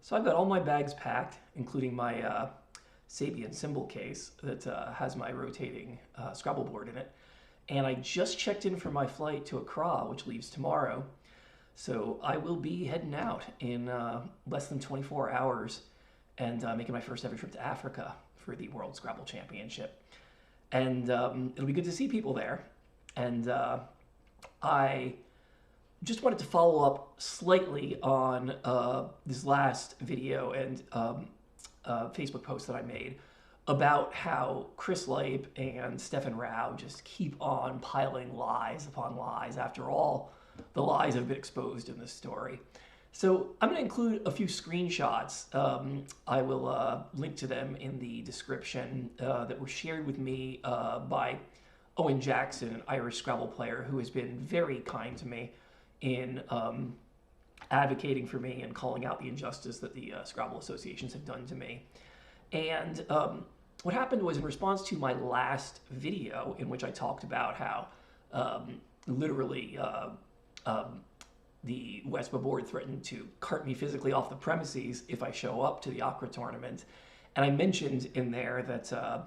So I've got all my bags packed, including my Sabian symbol case that has my rotating Scrabble board in it. And I just checked in for my flight to Accra, which leaves tomorrow. So I will be heading out in less than 24 hours and making my first ever trip to Africa for the World Scrabble Championship. And it'll be good to see people there. And I just wanted to follow up slightly on this last video and Facebook post that I made about how Chris, Lipe and Stefan Rau just keep on piling lies upon lies. After all, the lies have been exposed in this story. So I'm going to include a few screenshots. I will link to them in the description that were shared with me by Owen Jackson, an Irish Scrabble player who has been very kind to me in advocating for me and calling out the injustice that the Scrabble associations have done to me. And what happened was, in response to my last video in which I talked about how literally the WESPA board threatened to cart me physically off the premises if I show up to the Accra tournament, and I mentioned in there that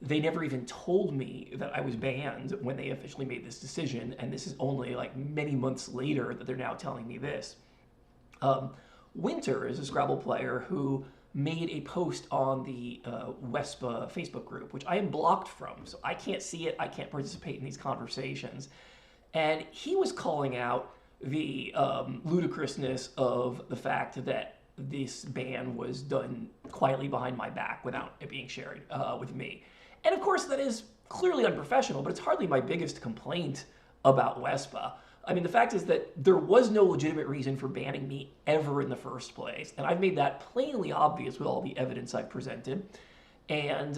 they never even told me that I was banned when they officially made this decision, and this is only like many months later that they're now telling me this. Winter is a Scrabble player who made a post on the WESPA Facebook group, which I am blocked from, so I can't see it, I can't participate in these conversations. And he was calling out the ludicrousness of the fact that this ban was done quietly behind my back without it being shared with me. And of course, that is clearly unprofessional, but it's hardly my biggest complaint about WESPA. I mean, the fact is that there was no legitimate reason for banning me ever in the first place, and I've made that plainly obvious with all the evidence I've presented. And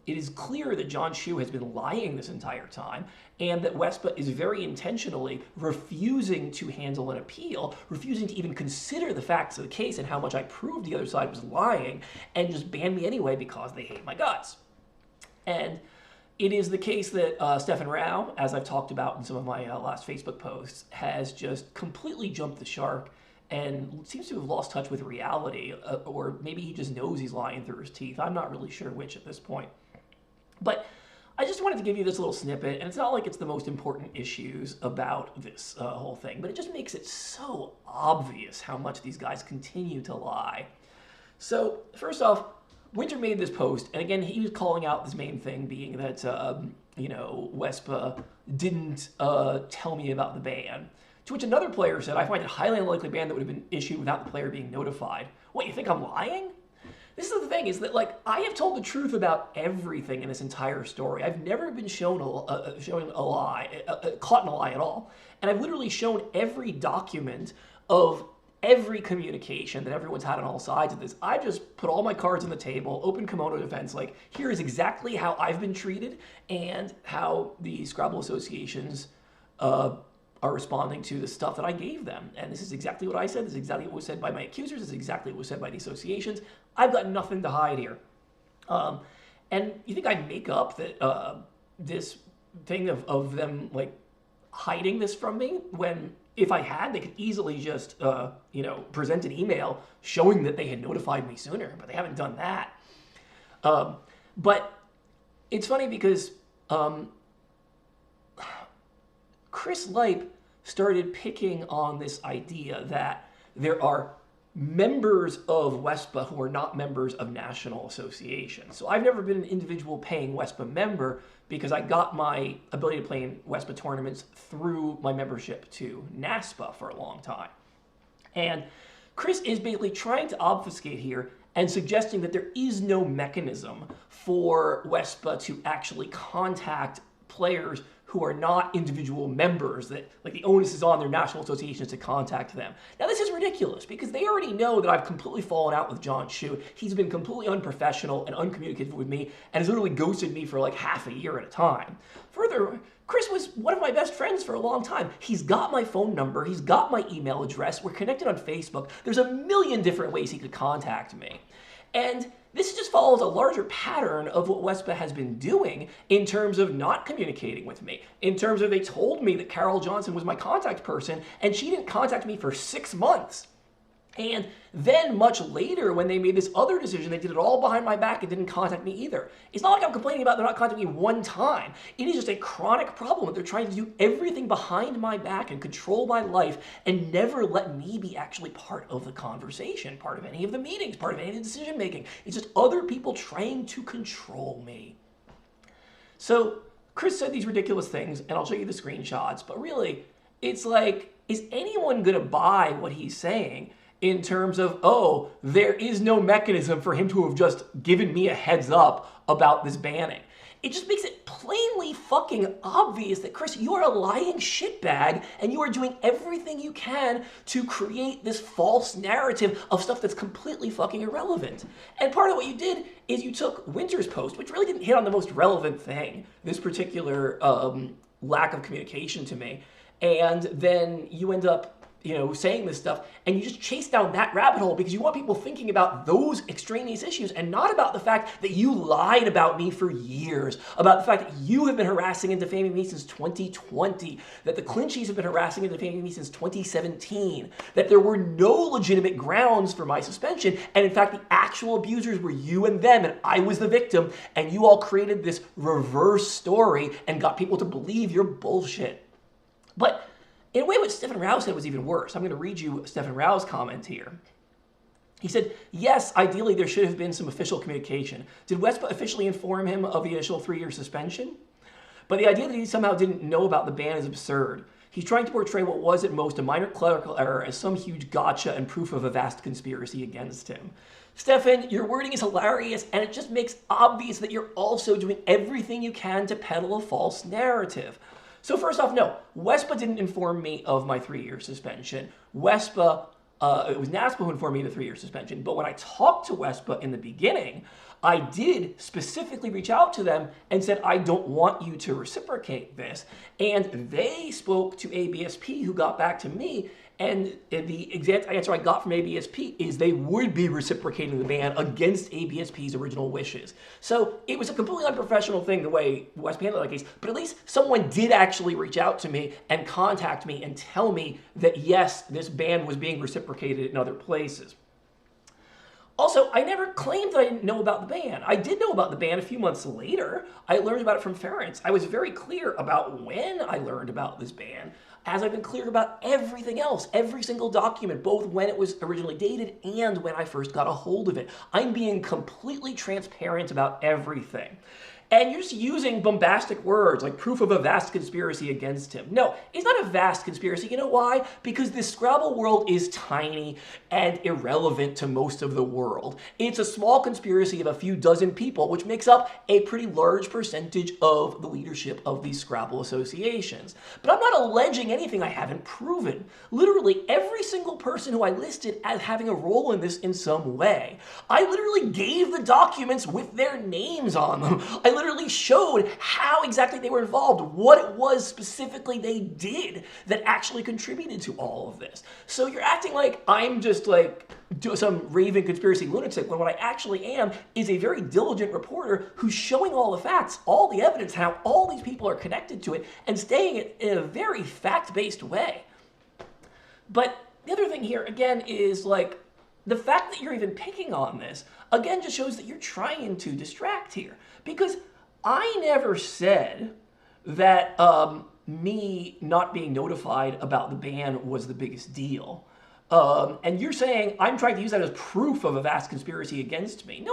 it is clear that John Shu has been lying this entire time, and that WESPA is very intentionally refusing to handle an appeal, refusing to even consider the facts of the case and how much I proved the other side was lying, and just ban me anyway because they hate my guts. And it is the case that Stefan Rau, as I've talked about in some of my last Facebook posts, has just completely jumped the shark and seems to have lost touch with reality, or maybe he just knows he's lying through his teeth. I'm not really sure which at this point. But I just wanted to give you this little snippet, and it's not like it's the most important issues about this whole thing, but it just makes it so obvious how much these guys continue to lie. So, first off, Winter made this post, and again, he was calling out this main thing being that, WESPA didn't tell me about the ban. To which another player said, I find it highly unlikely ban that would have been issued without the player being notified. What, you think I'm lying? This is the thing, is that, like, I have told the truth about everything in this entire story. I've never been shown a lie, caught in a lie at all. And I've literally shown every document of every communication that everyone's had on all sides of this. I just put all my cards on the table, open kimono defense, like, here is exactly how I've been treated and how the Scrabble associations are responding to the stuff that I gave them. And this is exactly what I said. This is exactly what was said by my accusers. This is exactly what was said by the associations. I've got nothing to hide here. And you think I'd make up that this thing of them, like, hiding this from me, when if I had, they could easily just, present an email showing that they had notified me sooner, but they haven't done that. But it's funny because Chris Lipe started picking on this idea that there are members of WESPA who are not members of national associations. So I've never been an individual paying WESPA member because I got my ability to play in WESPA tournaments through my membership to NASPA for a long time. And Chris is basically trying to obfuscate here and suggesting that there is no mechanism for WESPA to actually contact players who are not individual members, that like the onus is on their national associations to contact them. Now this is ridiculous because they already know that I've completely fallen out with John Shu. He's been completely unprofessional and uncommunicative with me and has literally ghosted me for like half a year at a time. Further, Chris was one of my best friends for a long time. He's got my phone number, he's got my email address, we're connected on Facebook. There's a million different ways he could contact me. And this just follows a larger pattern of what WESPA has been doing in terms of not communicating with me, in terms of they told me that Carol Johnson was my contact person, and she didn't contact me for 6 months. And then much later, when they made this other decision, they did it all behind my back and didn't contact me either. It's not like I'm complaining about they're not contacting me one time. It is just a chronic problem that they're trying to do everything behind my back and control my life and never let me be actually part of the conversation, part of any of the meetings, part of any of the decision making. It's just other people trying to control me. So Chris said these ridiculous things, and I'll show you the screenshots, but really, it's like, is anyone going to buy what he's saying in terms of, oh, there is no mechanism for him to have just given me a heads up about this banning? It just makes it plainly fucking obvious that, Chris, you are a lying shitbag and you are doing everything you can to create this false narrative of stuff that's completely fucking irrelevant. And part of what you did is you took Winter's post, which really didn't hit on the most relevant thing, this particular lack of communication to me, and then you end up saying this stuff, and you just chase down that rabbit hole because you want people thinking about those extraneous issues and not about the fact that you lied about me for years, about the fact that you have been harassing and defaming me since 2020, that the Clinchies have been harassing and defaming me since 2017, that there were no legitimate grounds for my suspension, and in fact, the actual abusers were you and them, and I was the victim, and you all created this reverse story and got people to believe your bullshit. But in a way, what Stefan Rau said was even worse. I'm going to read you Stefan Rau's comment here. He said, yes, ideally there should have been some official communication. Did WESPA officially inform him of the initial 3-year suspension? But the idea that he somehow didn't know about the ban is absurd. He's trying to portray what was at most a minor clerical error as some huge gotcha and proof of a vast conspiracy against him. Stefan, your wording is hilarious, and it just makes obvious that you're also doing everything you can to peddle a false narrative. So first off, no, WESPA didn't inform me of my 3-year suspension. WESPA, it was NASPA who informed me of the 3-year suspension. But when I talked to WESPA in the beginning, I did specifically reach out to them and said, I don't want you to reciprocate this. And they spoke to ABSP, who got back to me. And the exact answer I got from ABSP is they would be reciprocating the ban against ABSP's original wishes. So it was a completely unprofessional thing the way WESPA handled that case, but at least someone did actually reach out to me and contact me and tell me that yes, this ban was being reciprocated in other places. Also, I never claimed that I didn't know about the ban. I did know about the ban a few months later. I learned about it from Ference. I was very clear about when I learned about this ban, as I've been clear about everything else, every single document, both when it was originally dated and when I first got a hold of it. I'm being completely transparent about everything. And you're just using bombastic words like proof of a vast conspiracy against him. No, it's not a vast conspiracy. You know why? Because this Scrabble world is tiny and irrelevant to most of the world. It's a small conspiracy of a few dozen people, which makes up a pretty large percentage of the leadership of these Scrabble associations. But I'm not alleging anything I haven't proven. Literally every single person who I listed as having a role in this in some way. I literally gave the documents with their names on them. I literally showed how exactly they were involved, what it was specifically they did that actually contributed to all of this. So you're acting like I'm just like some raving conspiracy lunatic when what I actually am is a very diligent reporter who's showing all the facts, all the evidence, how all these people are connected to it, and staying it in a very fact-based way. But the other thing here, again, is like the fact that you're even picking on this, again, just shows that you're trying to distract here. Because I never said that me not being notified about the ban was the biggest deal. And you're saying I'm trying to use that as proof of a vast conspiracy against me. No.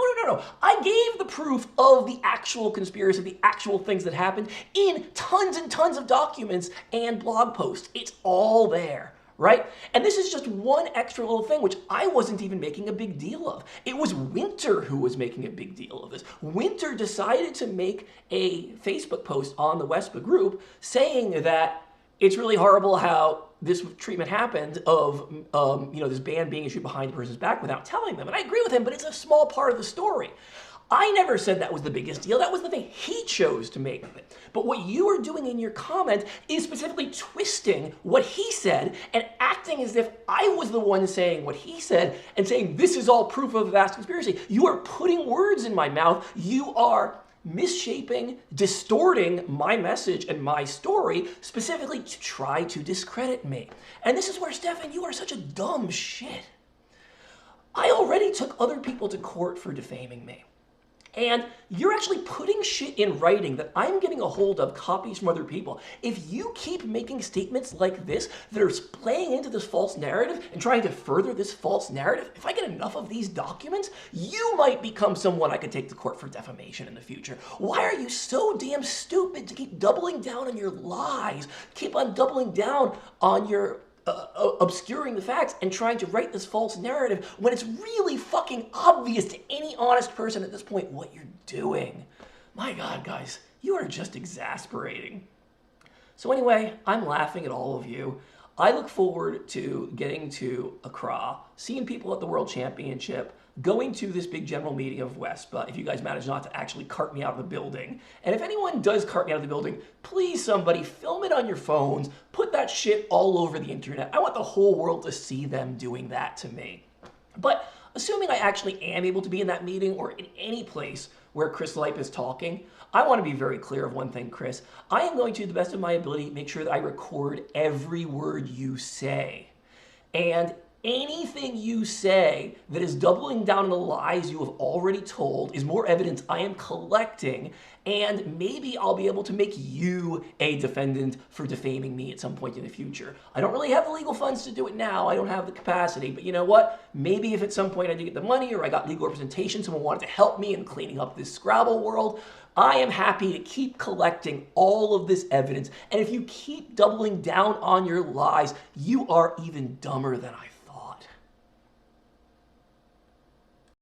I gave the proof of the actual conspiracy, the actual things that happened in tons and tons of documents and blog posts. It's all there. Right? And this is just one extra little thing, which I wasn't even making a big deal of. It was Winter who was making a big deal of this. Winter decided to make a Facebook post on the WESPA group saying that it's really horrible how this treatment happened of this ban being issued behind the person's back without telling them. And I agree with him, but it's a small part of the story. I never said that was the biggest deal. That was the thing he chose to make of it. But what you are doing in your comment is specifically twisting what he said and acting as if I was the one saying what he said and saying this is all proof of a vast conspiracy. You are putting words in my mouth. You are misshaping, distorting my message and my story specifically to try to discredit me. And this is where, Stefan, you are such a dumb shit. already took other people to court for defaming me. And you're actually putting shit in writing that I'm getting a hold of, copies from other people. If you keep making statements like this that are playing into this false narrative and trying to further this false narrative, if I get enough of these documents, you might become someone I could take to court for defamation in the future. Why are you so damn stupid to keep doubling down on your lies? Keep on doubling down on your obscuring the facts and trying to write this false narrative when it's really fucking obvious to any honest person at this point what you're doing. My God, guys, you are just exasperating. So anyway, I'm laughing at all of you. I look forward to getting to Accra, seeing people at the World Championship, going to this big general meeting of WESPA, if you guys manage not to actually cart me out of the building. And if anyone does cart me out of the building, please somebody film it on your phones, put that shit all over the internet. I want the whole world to see them doing that to me. But assuming I actually am able to be in that meeting or in any place where Chris Lipe is talking, I want to be very clear of one thing, Chris. I am going to, to the best of my ability, make sure that I record every word you say. And anything you say that is doubling down on the lies you have already told is more evidence I am collecting, and maybe I'll be able to make you a defendant for defaming me at some point in the future. I don't really have the legal funds to do it now. I don't have the capacity, but you know what? Maybe if at some point I did get the money or I got legal representation, someone wanted to help me in cleaning up this Scrabble world, I am happy to keep collecting all of this evidence. And if you keep doubling down on your lies, you are even dumber than I thought.